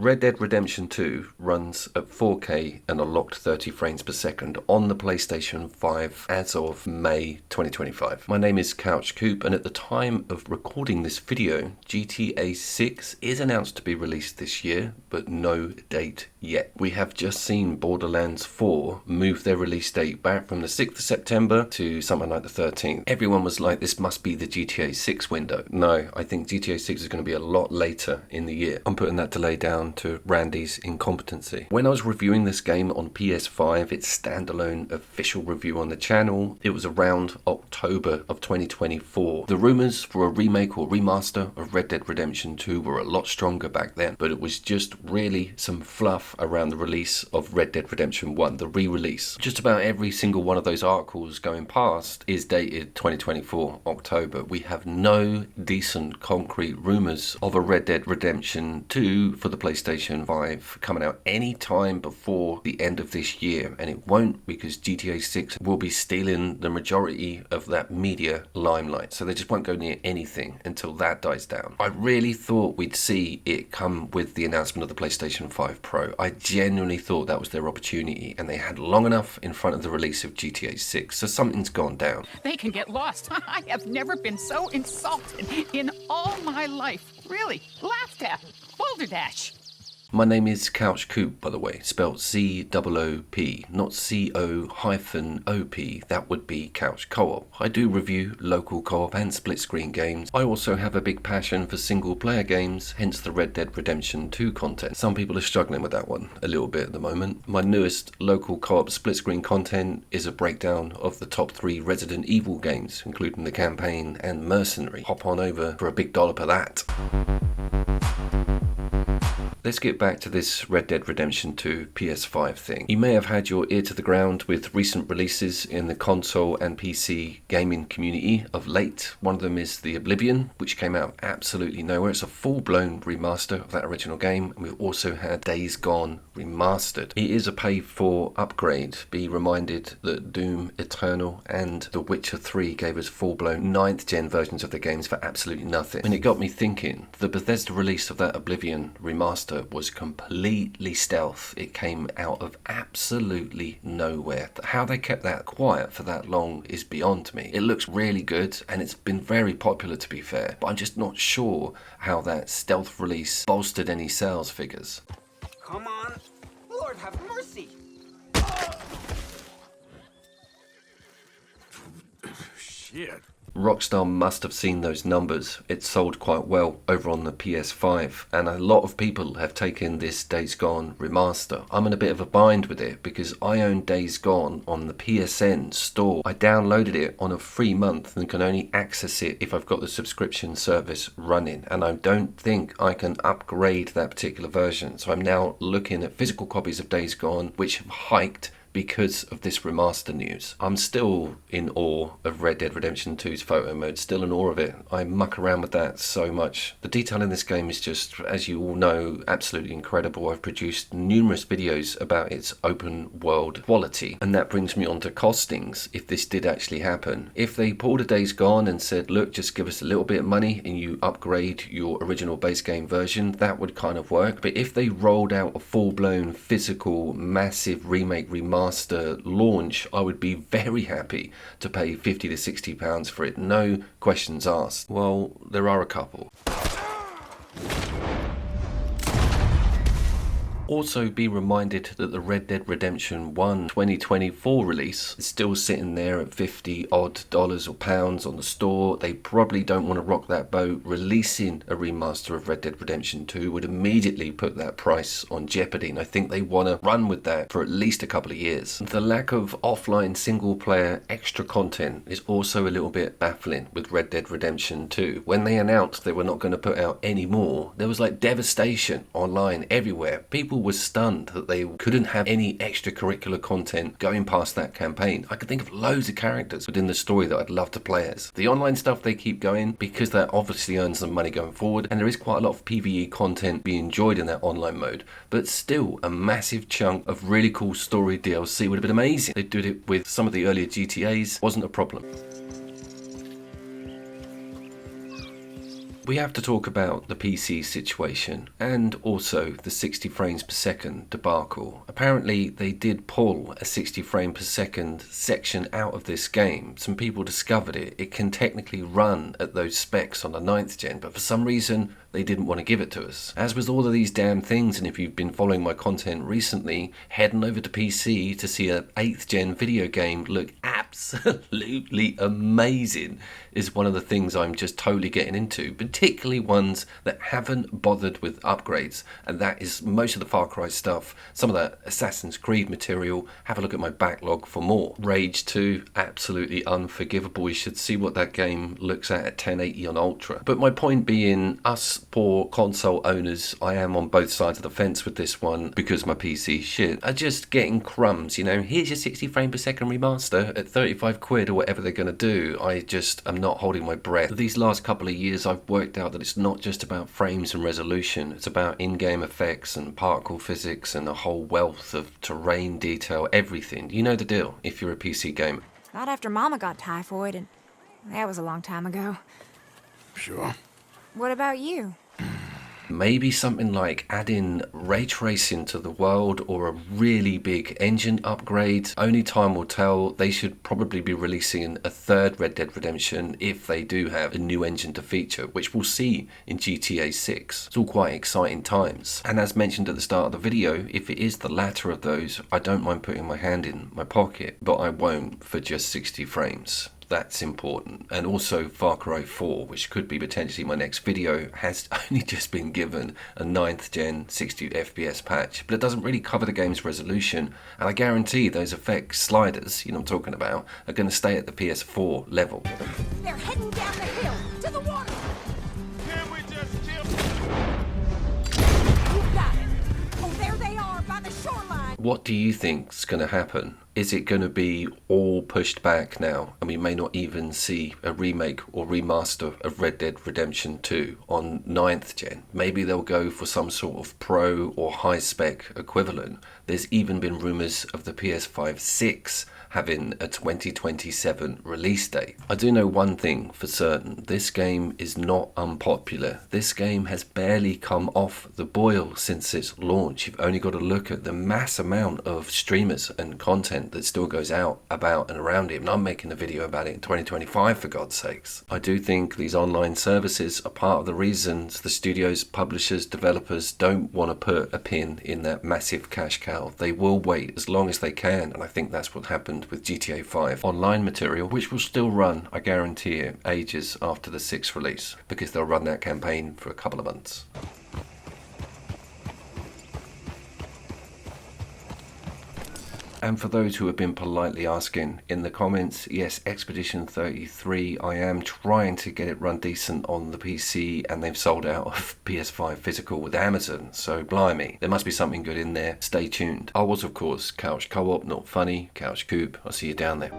Red Dead Redemption 2 runs at 4K and a locked 30 frames per second on the PlayStation 5 as of May 2025. My name is Couch Coop, and at the time of recording this video, GTA 6 is announced to be released this year, but no date yet. We have just seen Borderlands 4 move their release date back from the 6th of September to something like the 13th. Everyone was like, this must be the GTA 6 window. No, I think GTA 6 is going to be a lot later in the year. I'm putting that delay down to Randy's incompetency. When I was reviewing this game on PS5, its standalone official review on the channel, it was around October of 2024. The rumours for a remake or remaster of Red Dead Redemption 2 were a lot stronger back then, but it was just really some fluff around the release of Red Dead Redemption 1, the re-release. Just about every single one of those articles going past is dated 2024 October. We have no decent concrete rumours of a Red Dead Redemption 2 for the PlayStation 5 coming out any time before the end of this year, and it won't, because GTA 6 will be stealing the majority of that media limelight, so they just won't go near anything until that dies down. I really thought we'd see it come with the announcement of the PlayStation 5 Pro. I genuinely thought that was their opportunity, and they had long enough in front of the release of GTA 6, so something's gone down. They can get lost. I have never been so insulted in all my life. Really, laughed at. Balderdash. My name is Couch Coop, by the way, spelled C-O-O-P, not C-O-O-P. That would be Couch Co-op. I do review local co-op and split-screen games. I also have a big passion for single-player games, hence the Red Dead Redemption 2 content. Some people are struggling with that one a little bit at the moment. My newest local co-op split-screen content is a breakdown of the top 3 Resident Evil games, including the campaign and Mercenary. Hop on over for a big dollop of that. Let's get back to this Red Dead Redemption 2 PS5 thing. You may have had your ear to the ground with recent releases in the console and PC gaming community of late. One of them is The Oblivion, which came out absolutely nowhere. It's a full-blown remaster of that original game. And we've also had Days Gone Remastered. It is a pay-for upgrade. Be reminded that Doom Eternal and The Witcher 3 gave us full-blown 9th gen versions of the games for absolutely nothing. And it got me thinking, the Bethesda release of that Oblivion remaster was completely stealth. It came out of absolutely nowhere. How they kept that quiet for that long is beyond me. It looks really good, and it's been very popular, to be fair, but I'm just not sure how that stealth release bolstered any sales figures. Come on, Lord have mercy. Shit. Rockstar must have seen those numbers. It sold quite well over on the PS5, and a lot of people have taken this Days Gone remaster. I'm in a bit of a bind with it because I own Days Gone on the PSN store. I downloaded it on a free month and can only access it if I've got the subscription service running, and I don't think I can upgrade that particular version. So I'm now looking at physical copies of Days Gone, which have hiked because of this remaster news. I'm still in awe of Red Dead Redemption 2's photo mode, still in awe of it. I muck around with that so much. The detail in this game is just, as you all know, absolutely incredible. I've produced numerous videos about its open world quality, and that brings me on to costings if this did actually happen. If they pulled a Days Gone and said, look, just give us a little bit of money and you upgrade your original base game version, that would kind of work. But if they rolled out a full-blown physical massive remake remaster launch, I would be very happy to pay £50 to £60 for it, no questions asked. Well, there are a couple. Also, be reminded that the Red Dead Redemption 1 2024 release is still sitting there at $50 odd or pounds on the store. They probably don't want to rock that boat. Releasing a remaster of Red Dead Redemption 2 would immediately put that price on jeopardy, and I think they want to run with that for at least a couple of years. The lack of offline single player extra content is also a little bit baffling with Red Dead Redemption 2. When they announced they were not going to put out any more, there was like devastation online everywhere. People were stunned that they couldn't have any extracurricular content going past that campaign. I could think of loads of characters within the story that I'd love to play as. The online stuff they keep going because that obviously earns them money going forward, and there is quite a lot of PvE content being enjoyed in that online mode, but still a massive chunk of really cool story DLC would have been amazing. They did it with some of the earlier GTAs, wasn't a problem. We have to talk about the PC situation and also the 60 frames per second debacle. Apparently they did pull a 60 frame per second section out of this game. Some people discovered it. It can technically run at those specs on the 9th gen, but for some reason they didn't want to give it to us. As with all of these damn things, and if you've been following my content recently, heading over to PC to see a 8th gen video game look absolutely amazing is one of the things I'm just totally getting into, particularly ones that haven't bothered with upgrades, and that is most of the Far Cry stuff, some of that Assassin's Creed material. Have a look at my backlog for more. Rage 2, absolutely unforgivable. You should see what that game looks at 1080 on Ultra. But my point being, us poor console owners, I am on both sides of the fence with this one because my PC shit, are just getting crumbs. You know, here's your 60 frame per second remaster at 35 quid or whatever they're going to do. I just am not holding my breath. These last couple of years I've worked out that it's not just about frames and resolution, it's about in-game effects and particle physics and a whole wealth of terrain detail, everything. You know the deal if you're a PC gamer. Not after Mama got typhoid, and that was a long time ago. Sure. What about you? Maybe something like adding ray tracing to the world or a really big engine upgrade. Only time will tell. They should probably be releasing a third Red Dead Redemption if they do have a new engine to feature, which we'll see in GTA 6. It's all quite exciting times. And as mentioned at the start of the video, if it is the latter of those, I don't mind putting my hand in my pocket, but I won't for just 60 frames. That's important. And also Far Cry 4, which could be potentially my next video, has only just been given a 9th gen 60 FPS patch, but it doesn't really cover the game's resolution, and I guarantee those effects sliders, you know what I'm talking about, are going to stay at the PS4 level. They're heading down the hill to the water. Can we just kill? You got it. Oh, there they are by the shoreline. What do you think's going to happen? Is it going to be all pushed back now, and we may not even see a remake or remaster of Red Dead Redemption 2 on 9th gen? Maybe they'll go for some sort of pro or high spec equivalent. There's even been rumours of the PS5 6 having a 2027 release date. I do know one thing for certain, this game is not unpopular. This game has barely come off the boil since its launch. You've only got to look at the mass amount of streamers and content that still goes out about and around it, and I'm making a video about it in 2025 for God's sakes. I do think these online services are part of the reasons the studios, publishers, developers don't want to put a pin in that massive cash cow. They will wait as long as they can, and I think that's what happened with GTA 5 online material, which will still run, I guarantee it, ages after the 6th release, because they'll run that campaign for a couple of months. And for those who have been politely asking in the comments, yes, Expedition 33, I am trying to get it run decent on the PC, and they've sold out of PS5 physical with Amazon, so blimey, there must be something good in there. Stay tuned. I was, of course, Couch Co-op, not funny, Couch Coop. I'll see you down there.